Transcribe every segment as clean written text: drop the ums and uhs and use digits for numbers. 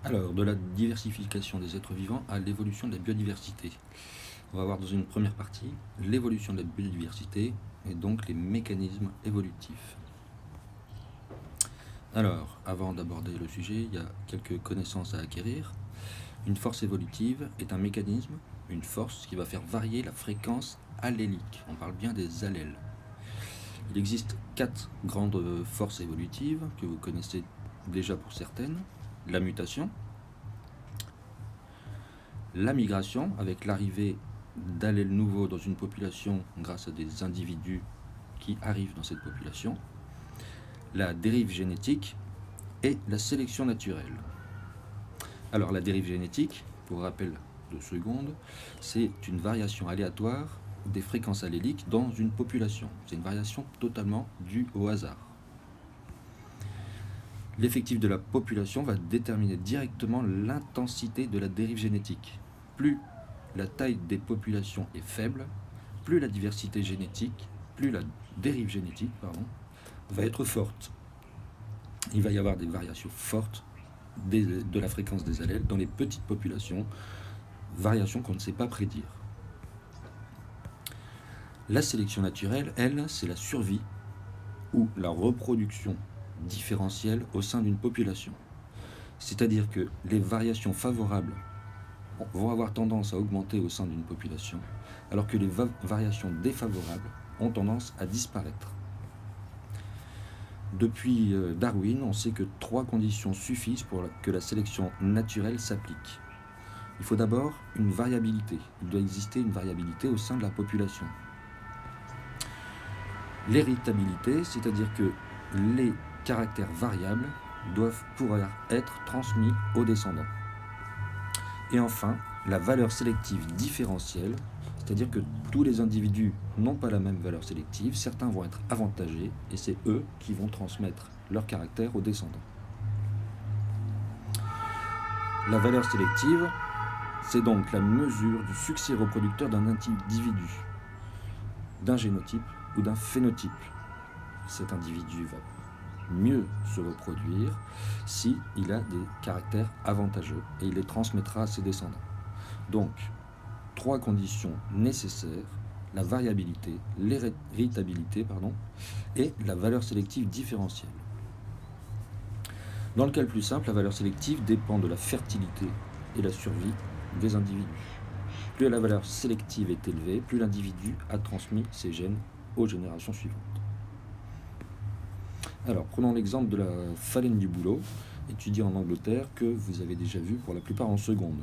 Alors, de la diversification des êtres vivants à l'évolution de la biodiversité. On va voir dans une première partie l'évolution de la biodiversité et donc les mécanismes évolutifs. Alors, avant d'aborder le sujet, il y a quelques connaissances à acquérir. Une force évolutive est un mécanisme, une force qui va faire varier la fréquence allélique. On parle bien des allèles. Il existe 4 grandes forces évolutives que vous connaissez déjà pour certaines. La mutation, la migration, avec l'arrivée d'allèles nouveaux dans une population grâce à des individus qui arrivent dans cette population, la dérive génétique et la sélection naturelle. Alors la dérive génétique, pour rappel de seconde, c'est une variation aléatoire des fréquences alléliques dans une population. C'est une variation totalement due au hasard. L'effectif de la population va déterminer directement l'intensité de la dérive génétique. Plus la taille des populations est faible, plus la diversité génétique, plus la dérive génétique, va être forte. Il va y avoir des variations fortes de la fréquence des allèles dans les petites populations, variations qu'on ne sait pas prédire. La sélection naturelle, elle, c'est la survie ou la reproduction différentielle au sein d'une population. C'est-à-dire que les variations favorables vont avoir tendance à augmenter au sein d'une population, alors que les variations défavorables ont tendance à disparaître. Depuis Darwin, on sait que 3 conditions suffisent pour que la sélection naturelle s'applique. Il faut d'abord une variabilité. Il doit exister une variabilité au sein de la population. L'héritabilité, c'est-à-dire que les caractères variables doivent pouvoir être transmis aux descendants. Et enfin, la valeur sélective différentielle, c'est-à-dire que tous les individus n'ont pas la même valeur sélective, certains vont être avantagés, et c'est eux qui vont transmettre leur caractère aux descendants. La valeur sélective, c'est donc la mesure du succès reproducteur d'un individu, d'un génotype ou d'un phénotype. Cet individu va mieux se reproduire si il a des caractères avantageux et il les transmettra à ses descendants. Donc, 3 conditions nécessaires: la variabilité, l'héritabilité, et la valeur sélective différentielle. Dans le cas le plus simple, la valeur sélective dépend de la fertilité et la survie des individus. Plus la valeur sélective est élevée, plus l'individu a transmis ses gènes aux générations suivantes. Alors, prenons l'exemple de la phalène du bouleau, étudiée en Angleterre, que vous avez déjà vu pour la plupart en seconde.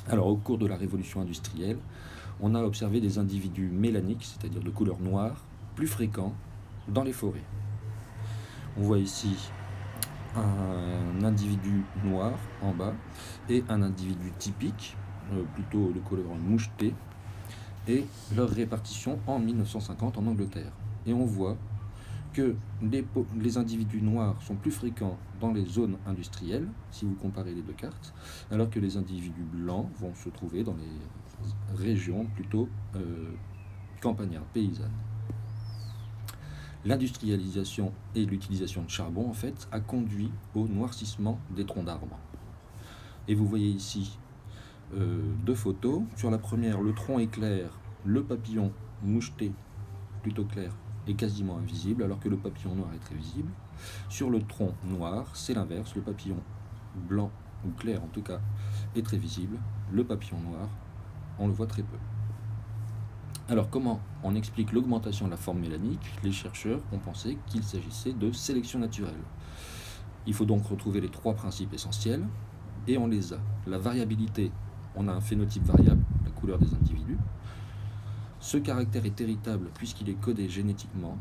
Alors, au cours de la révolution industrielle, on a observé des individus mélaniques, c'est-à-dire de couleur noire, plus fréquents dans les forêts. On voit ici un individu noir en bas et un individu typique, plutôt de couleur mouchetée, et leur répartition en 1950 en Angleterre. Et on voit que les individus noirs sont plus fréquents dans les zones industrielles, si vous comparez les 2 cartes, alors que les individus blancs vont se trouver dans les régions plutôt campagnardes, paysannes. L'industrialisation et l'utilisation de charbon, en fait, a conduit au noircissement des troncs d'arbres. Et vous voyez ici 2 photos. Sur la première, le tronc est clair, le papillon moucheté, plutôt clair, est quasiment invisible, alors que le papillon noir est très visible. Sur le tronc noir, c'est l'inverse, le papillon blanc, ou clair en tout cas, est très visible. Le papillon noir, on le voit très peu. Alors comment on explique l'augmentation de la forme mélanique? Les chercheurs ont pensé qu'il s'agissait de sélection naturelle. Il faut donc retrouver les 3 principes essentiels, et on les a. La variabilité, on a un phénotype variable, la couleur des individus. Ce caractère est héritable puisqu'il est codé génétiquement,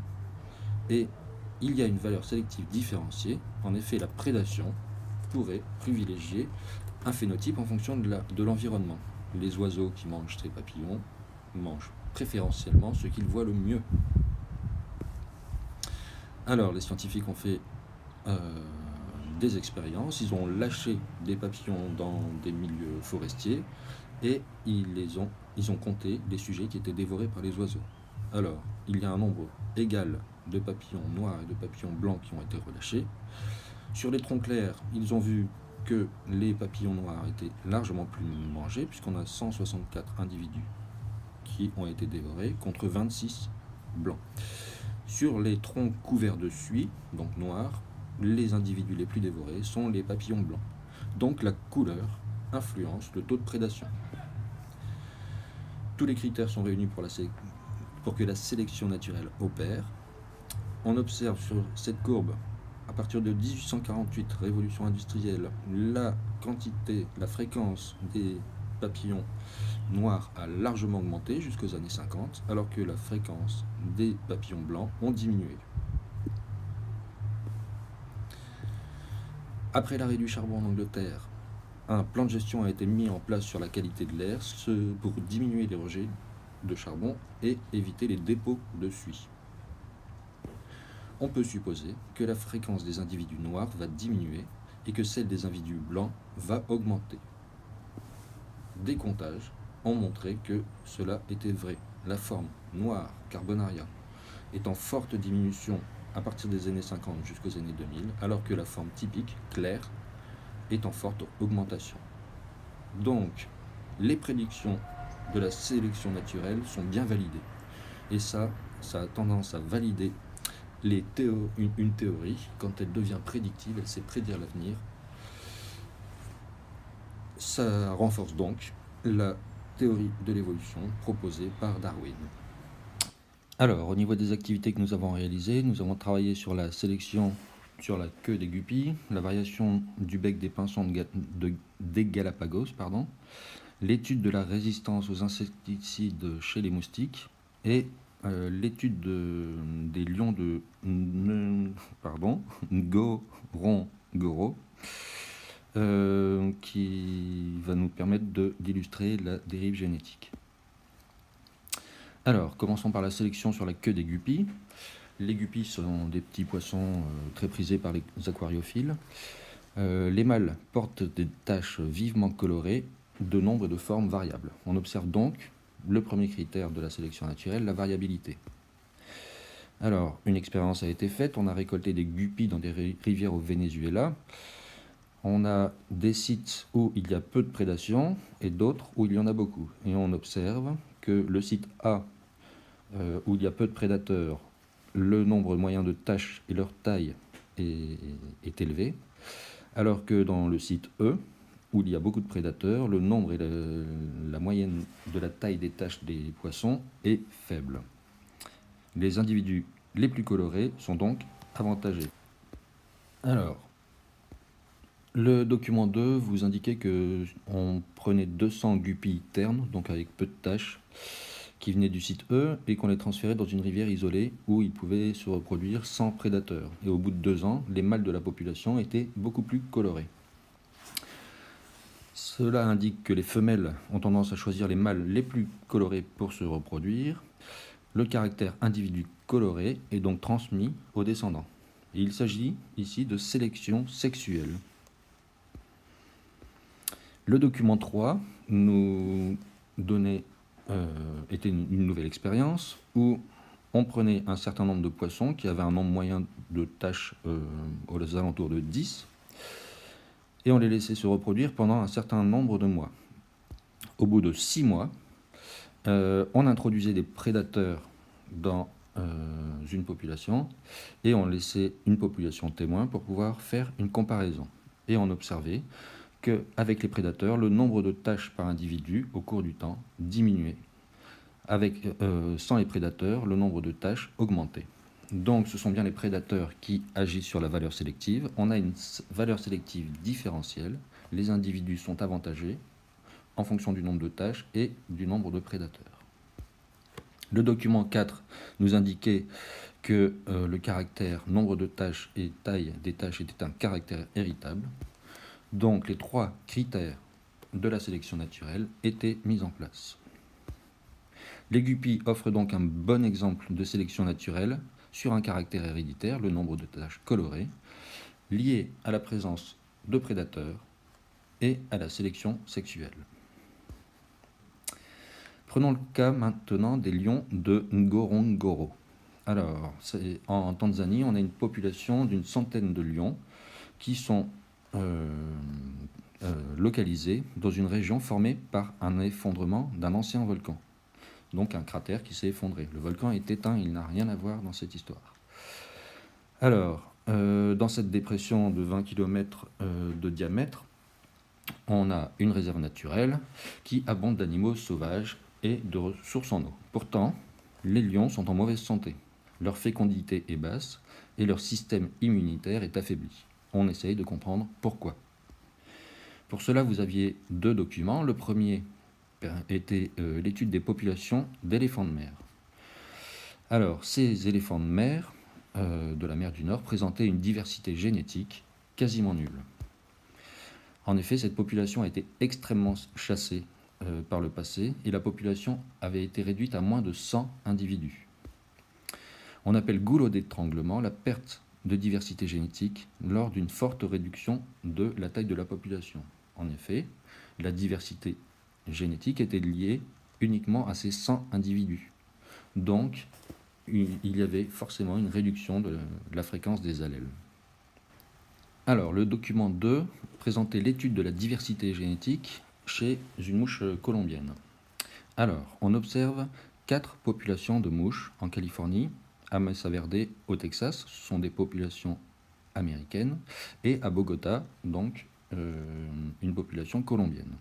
et il y a une valeur sélective différenciée. En effet, la prédation pourrait privilégier un phénotype en fonction de l'environnement. Les oiseaux qui mangent ces papillons mangent préférentiellement ce qu'ils voient le mieux. Alors, les scientifiques ont fait des expériences. Ils ont lâché des papillons dans des milieux forestiers et ils ont compté les sujets qui étaient dévorés par les oiseaux. Alors, il y a un nombre égal de papillons noirs et de papillons blancs qui ont été relâchés. Sur les troncs clairs, ils ont vu que les papillons noirs étaient largement plus mangés, puisqu'on a 164 individus qui ont été dévorés contre 26 blancs. Sur les troncs couverts de suie, donc noirs, les individus les plus dévorés sont les papillons blancs. Donc la couleur influence le taux de prédation. Tous les critères sont réunis pour que la sélection naturelle opère. On observe sur cette courbe, à partir de 1848, révolution industrielle, la fréquence des papillons noirs a largement augmenté jusqu'aux années 50, alors que la fréquence des papillons blancs ont diminué. Après l'arrêt du charbon en Angleterre, un plan de gestion a été mis en place sur la qualité de l'air pour diminuer les rejets de charbon et éviter les dépôts de suie. On peut supposer que la fréquence des individus noirs va diminuer et que celle des individus blancs va augmenter. Des comptages ont montré que cela était vrai. La forme noire Carbonaria est en forte diminution à partir des années 50 jusqu'aux années 2000, alors que la forme typique, claire, est en forte augmentation. Donc, les prédictions de la sélection naturelle sont bien validées. Et ça a tendance à valider une théorie. Quand elle devient prédictive, elle sait prédire l'avenir. Ça renforce donc la théorie de l'évolution proposée par Darwin. Alors, au niveau des activités que nous avons réalisées, nous avons travaillé sur la sélection sur la queue des guppies, la variation du bec des pinsons des Galapagos, l'étude de la résistance aux insecticides chez les moustiques et l'étude des lions de Ngorongoro, qui va nous permettre d'illustrer la dérive génétique. Alors, commençons par la sélection sur la queue des guppies. Les guppies sont des petits poissons très prisés par les aquariophiles. Les mâles portent des taches vivement colorées de nombre et de formes variables. On observe donc le premier critère de la sélection naturelle, la variabilité. Alors, une expérience a été faite. On a récolté des guppies dans des rivières au Venezuela. On a des sites où il y a peu de prédation et d'autres où il y en a beaucoup. Et on observe que le site A, où il y a peu de prédateurs, le nombre moyen de taches et leur taille est élevé, alors que dans le site E, où il y a beaucoup de prédateurs, le nombre et la moyenne de la taille des taches des poissons est faible. Les individus les plus colorés sont donc avantagés. Alors, le document 2 vous indiquait qu'on prenait 200 guppies ternes, donc avec peu de taches, qui venaient du site E, et qu'on les transférait dans une rivière isolée où ils pouvaient se reproduire sans prédateurs. Et au bout de 2 ans, les mâles de la population étaient beaucoup plus colorés. Cela indique que les femelles ont tendance à choisir les mâles les plus colorés pour se reproduire. Le caractère individu coloré est donc transmis aux descendants. Et il s'agit ici de sélection sexuelle. Le document 3 nous était une nouvelle expérience où on prenait un certain nombre de poissons qui avaient un nombre moyen de taches aux alentours de 10 et on les laissait se reproduire pendant un certain nombre de mois. Au bout de 6 mois, on introduisait des prédateurs dans une population et on laissait une population témoin pour pouvoir faire une comparaison. Et on observait qu'avec les prédateurs, le nombre de taches par individu au cours du temps diminuait. Sans les prédateurs, le nombre de taches augmentait. Donc ce sont bien les prédateurs qui agissent sur la valeur sélective. On a une valeur sélective différentielle. Les individus sont avantagés en fonction du nombre de taches et du nombre de prédateurs. Le document 4 nous indiquait que le caractère nombre de taches et taille des taches était un caractère héritable. Donc les 3 critères de la sélection naturelle étaient mis en place. Les guppies offrent donc un bon exemple de sélection naturelle sur un caractère héréditaire, le nombre de taches colorées, lié à la présence de prédateurs et à la sélection sexuelle. Prenons le cas maintenant des lions de Ngorongoro. Alors, en Tanzanie, on a une population d'une centaine de lions qui sont localisé dans une région formée par un effondrement d'un ancien volcan. Donc un cratère qui s'est effondré. Le volcan est éteint, il n'a rien à voir dans cette histoire. Alors, dans cette dépression de 20 km de diamètre, on a une réserve naturelle qui abonde d'animaux sauvages et de ressources en eau. Pourtant, les lions sont en mauvaise santé. Leur fécondité est basse et leur système immunitaire est affaibli. On essaye de comprendre pourquoi. Pour cela, vous aviez deux documents. Le premier était l'étude des populations d'éléphants de mer. Alors, ces éléphants de mer, de la mer du Nord, présentaient une diversité génétique quasiment nulle. En effet, cette population a été extrêmement chassée par le passé et la population avait été réduite à moins de 100 individus. On appelle goulot d'étranglement la perte de diversité génétique lors d'une forte réduction de la taille de la population. En effet, la diversité génétique était liée uniquement à ces 100 individus. Donc, il y avait forcément une réduction de la fréquence des allèles. Alors, le document 2 présentait l'étude de la diversité génétique chez une mouche colombienne. Alors, on observe 4 populations de mouches en Californie, à Mesa Verde au Texas, ce sont des populations américaines, et à Bogota, donc une population colombienne.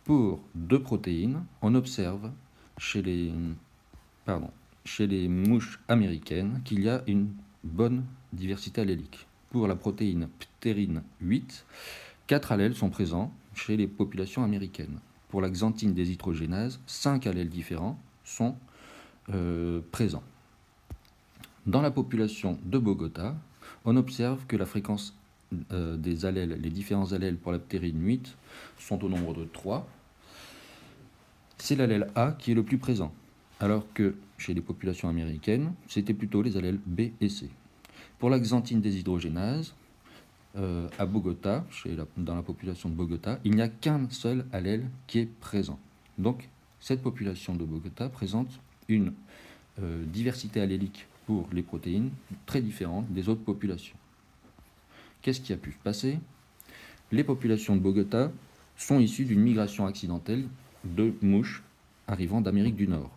Pour 2 protéines, on observe chez les mouches américaines qu'il y a une bonne diversité allélique. Pour la protéine ptérine 8, 4 allèles sont présents chez les populations américaines. Pour la xanthine déshydrogénase, 5 allèles différents sont présents. Dans la population de Bogota, on observe que la fréquence des allèles, les différents allèles pour la ptérine 8 sont au nombre de 3. C'est l'allèle A qui est le plus présent, alors que chez les populations américaines, c'était plutôt les allèles B et C. Pour la xanthine déshydrogénase, à Bogota, dans la population de Bogota, il n'y a qu'un seul allèle qui est présent. Donc, cette population de Bogota présente une diversité allélique pour les protéines très différente des autres populations. Qu'est-ce qui a pu se passer? Les populations de Bogota sont issues d'une migration accidentelle de mouches arrivant d'Amérique du Nord.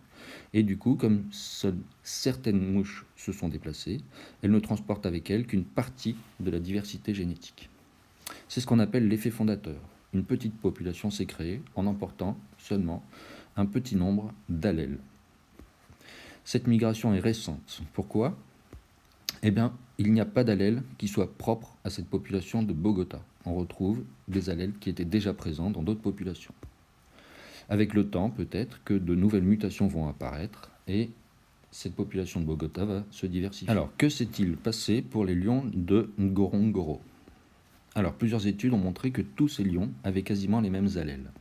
Et du coup, comme seules certaines mouches se sont déplacées, elles ne transportent avec elles qu'une partie de la diversité génétique. C'est ce qu'on appelle l'effet fondateur. Une petite population s'est créée en emportant seulement un petit nombre d'allèles. Cette migration est récente. Pourquoi? Eh bien, il n'y a pas d'allèle qui soit propre à cette population de Bogota. On retrouve des allèles qui étaient déjà présents dans d'autres populations. Avec le temps, peut-être que de nouvelles mutations vont apparaître et cette population de Bogota va se diversifier. Alors, que s'est-il passé pour les lions de Ngorongoro? Alors, plusieurs études ont montré que tous ces lions avaient quasiment les mêmes allèles.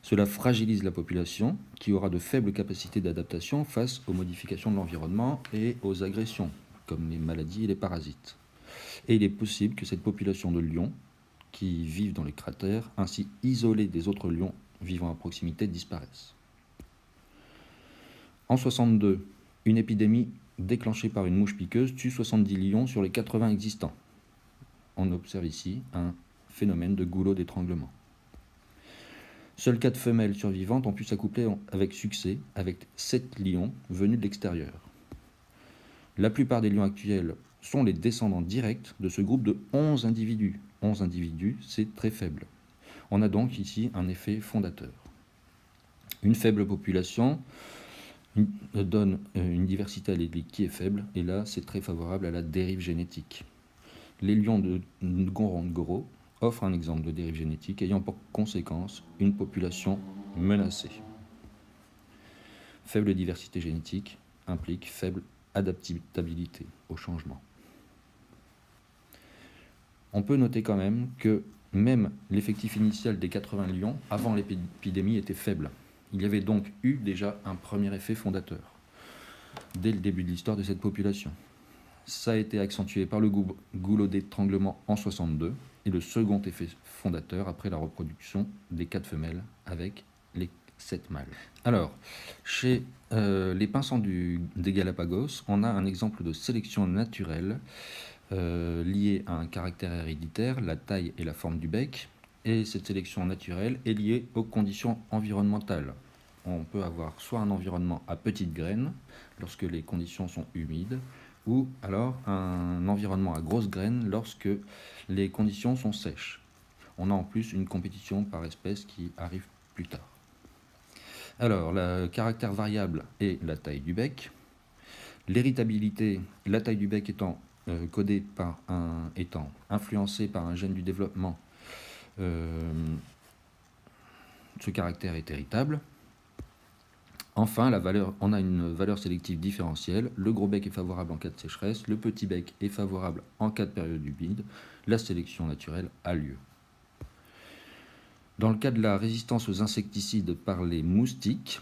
Cela fragilise la population qui aura de faibles capacités d'adaptation face aux modifications de l'environnement et aux agressions, comme les maladies et les parasites. Et il est possible que cette population de lions qui vivent dans les cratères, ainsi isolés des autres lions vivant à proximité, disparaissent. En 62, une épidémie déclenchée par une mouche piqueuse tue 70 lions sur les 80 existants. On observe ici un phénomène de goulot d'étranglement. Seules 4 femelles survivantes ont pu s'accoupler avec succès avec 7 lions venus de l'extérieur. La plupart des lions actuels sont les descendants directs de ce groupe de 11 individus. 11 individus, c'est très faible. On a donc ici un effet fondateur. Une faible population donne une diversité allélique qui est faible, et là, c'est très favorable à la dérive génétique. Les lions de Ngorongoro offrent un exemple de dérive génétique ayant pour conséquence une population menacée. Faible diversité génétique implique faible adaptabilité au changement. On peut noter quand même que même l'effectif initial des 80 lions avant l'épidémie était faible. Il y avait donc eu déjà un premier effet fondateur dès le début de l'histoire de cette population. Ça a été accentué par le goulot d'étranglement en 62 et le second effet fondateur après la reproduction des 4 femelles avec les 7 mâles. Alors, chez les pinsans des Galapagos, on a un exemple de sélection naturelle liée à un caractère héréditaire, la taille et la forme du bec, et cette sélection naturelle est liée aux conditions environnementales. On peut avoir soit un environnement à petites graines, lorsque les conditions sont humides, ou alors un environnement à grosses graines lorsque les conditions sont sèches. On a en plus une compétition par espèce qui arrive plus tard. Alors, le caractère variable est la taille du bec. L'héritabilité, la taille du bec étant étant influencée par un gène du développement, ce caractère est héritable. Enfin, on a une valeur sélective différentielle. Le gros bec est favorable en cas de sécheresse, le petit bec est favorable en cas de période humide. La sélection naturelle a lieu. Dans le cas de la résistance aux insecticides par les moustiques,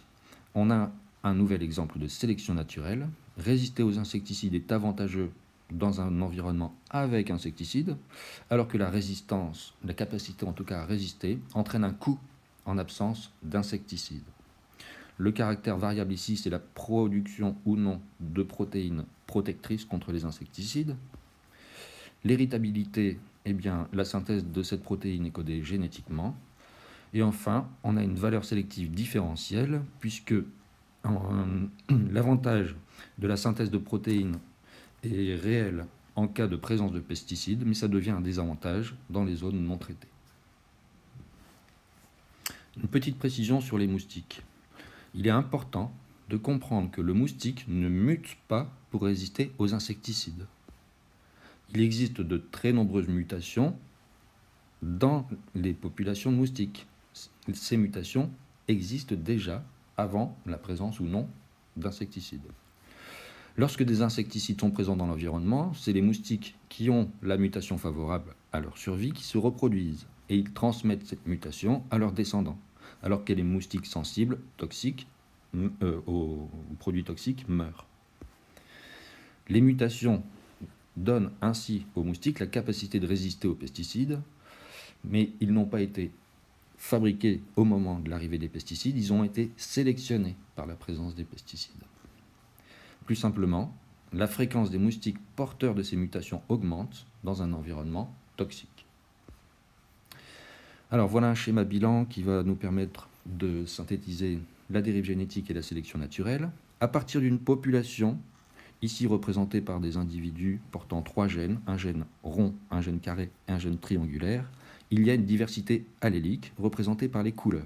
on a un nouvel exemple de sélection naturelle. Résister aux insecticides est avantageux dans un environnement avec insecticides, alors que la résistance, la capacité en tout cas à résister, entraîne un coût en absence d'insecticides. Le caractère variable ici, c'est la production ou non de protéines protectrices contre les insecticides. L'héritabilité, eh bien, la synthèse de cette protéine est codée génétiquement. Et enfin, on a une valeur sélective différentielle, puisque l'avantage de la synthèse de protéines est réel en cas de présence de pesticides, mais ça devient un désavantage dans les zones non traitées. Une petite précision sur les moustiques. Il est important de comprendre que le moustique ne mute pas pour résister aux insecticides. Il existe de très nombreuses mutations dans les populations de moustiques. Ces mutations existent déjà avant la présence ou non d'insecticides. Lorsque des insecticides sont présents dans l'environnement, c'est les moustiques qui ont la mutation favorable à leur survie qui se reproduisent et ils transmettent cette mutation à leurs descendants, alors que les moustiques sensibles, toxiques, aux produits toxiques meurent. Les mutations donnent ainsi aux moustiques la capacité de résister aux pesticides, mais ils n'ont pas été fabriqués au moment de l'arrivée des pesticides, ils ont été sélectionnés par la présence des pesticides. Plus simplement, la fréquence des moustiques porteurs de ces mutations augmente dans un environnement toxique. Alors voilà un schéma bilan qui va nous permettre de synthétiser la dérive génétique et la sélection naturelle. À partir d'une population, ici représentée par des individus portant 3 gènes, un gène rond, un gène carré et un gène triangulaire, il y a une diversité allélique représentée par les couleurs.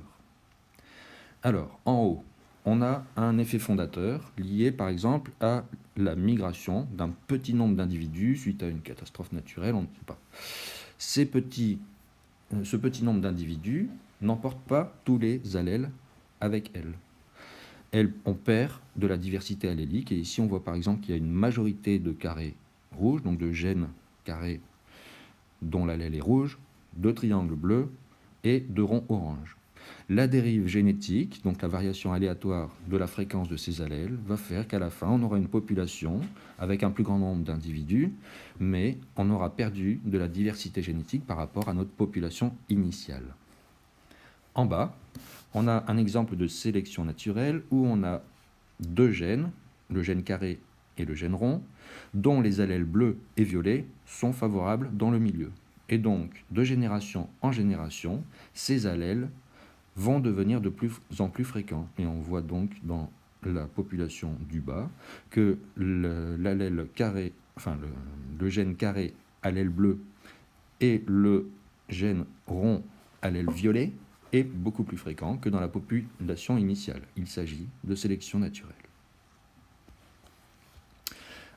Alors, en haut, on a un effet fondateur lié par exemple à la migration d'un petit nombre d'individus suite à une catastrophe naturelle, on ne sait pas. Ce petit nombre d'individus n'emporte pas tous les allèles avec elles. On perd de la diversité allélique, et ici on voit par exemple qu'il y a une majorité de carrés rouges, donc de gènes carrés dont l'allèle est rouge, de triangles bleus et de ronds orange. La dérive génétique, donc la variation aléatoire de la fréquence de ces allèles, va faire qu'à la fin, on aura une population avec un plus grand nombre d'individus, mais on aura perdu de la diversité génétique par rapport à notre population initiale. En bas, on a un exemple de sélection naturelle où on a 2 gènes, le gène carré et le gène rond, dont les allèles bleus et violets sont favorables dans le milieu. Et donc, de génération en génération, ces allèles vont devenir de plus en plus fréquents. Et on voit donc dans la population du bas que l'allèle carré, le gène carré allèle bleu et le gène rond allèle violet est beaucoup plus fréquent que dans la population initiale. Il s'agit de sélection naturelle.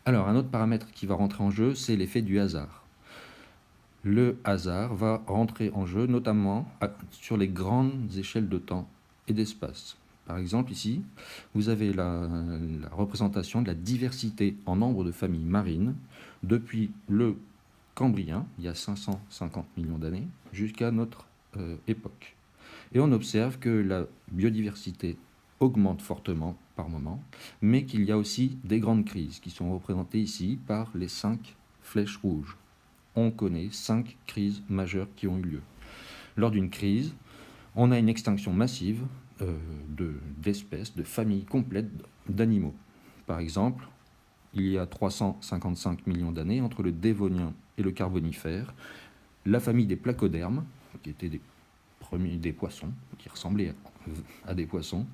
Alors, un autre paramètre qui va rentrer en jeu, c'est l'effet du hasard. Le hasard va rentrer en jeu notamment sur les grandes échelles de temps et d'espace. Par exemple, ici, vous avez la représentation de la diversité en nombre de familles marines depuis le Cambrien, il y a 550 millions d'années, jusqu'à notre époque. Et on observe que la biodiversité augmente fortement par moment, mais qu'il y a aussi des grandes crises qui sont représentées ici par les 5 flèches rouges. On connaît 5 crises majeures qui ont eu lieu. Lors d'une crise, on a une extinction massive d'espèces, de familles complètes d'animaux. Par exemple, il y a 355 millions d'années, entre le Dévonien et le Carbonifère, la famille des placodermes, qui étaient des poissons, qui ressemblaient à des poissons,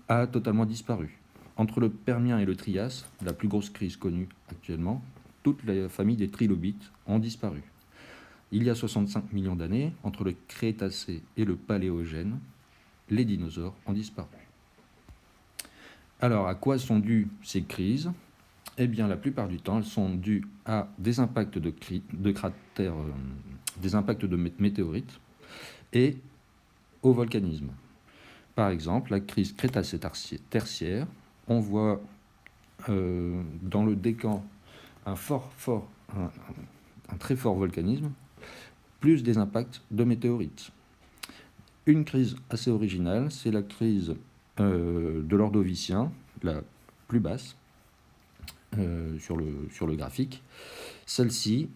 a totalement disparu. Entre le Permien et le Trias, la plus grosse crise connue actuellement, toute la famille des trilobites ont disparu. Il y a 65 millions d'années, entre le Crétacé et le Paléogène, les dinosaures ont disparu. Alors, à quoi sont dues ces crises? Eh bien, la plupart du temps, elles sont dues à des impacts de cratères, des impacts de météorites et au volcanisme. Par exemple, la crise Crétacé-Tertiaire, on voit dans le Décan un très fort volcanisme, plus des impacts de météorites. Une crise assez originale, c'est la crise de l'Ordovicien, la plus basse sur le graphique. Celle-ci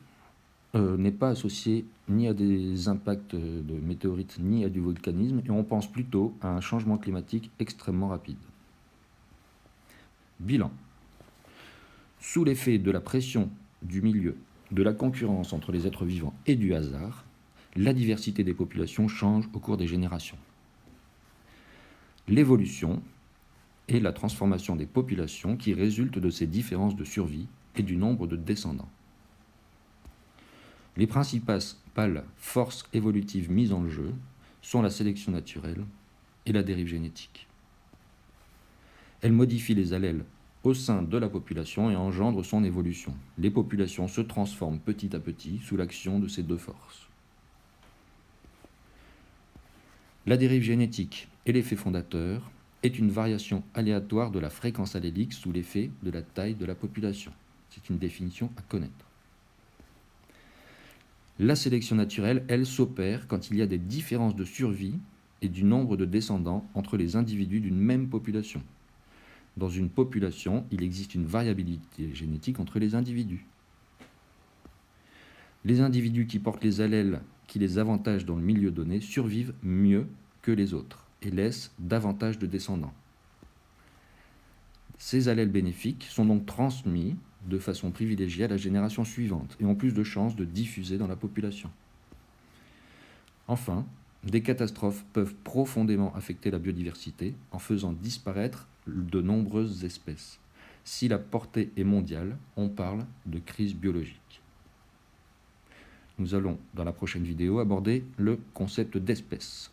n'est pas associée ni à des impacts de météorites ni à du volcanisme, et on pense plutôt à un changement climatique extrêmement rapide. Bilan. Sous l'effet de la pression du milieu, de la concurrence entre les êtres vivants et du hasard, la diversité des populations change au cours des générations. L'évolution est la transformation des populations qui résulte de ces différences de survie et du nombre de descendants. Les principales forces évolutives mises en jeu sont la sélection naturelle et la dérive génétique. Elles modifient les allèles au sein de la population et engendrent son évolution. Les populations se transforment petit à petit sous l'action de ces deux forces. La dérive génétique et l'effet fondateur est une variation aléatoire de la fréquence allélique sous l'effet de la taille de la population. C'est une définition à connaître. La sélection naturelle, elle, s'opère quand il y a des différences de survie et du nombre de descendants entre les individus d'une même population. Dans une population, il existe une variabilité génétique entre les individus. Les individus qui portent les allèles qui les avantagent dans le milieu donné survivent mieux que les autres et laissent davantage de descendants. Ces allèles bénéfiques sont donc transmis de façon privilégiée à la génération suivante et ont plus de chances de diffuser dans la population. Enfin, des catastrophes peuvent profondément affecter la biodiversité en faisant disparaître de nombreuses espèces. Si la portée est mondiale, on parle de crise biologique. Nous allons, dans la prochaine vidéo, aborder le concept d'espèce.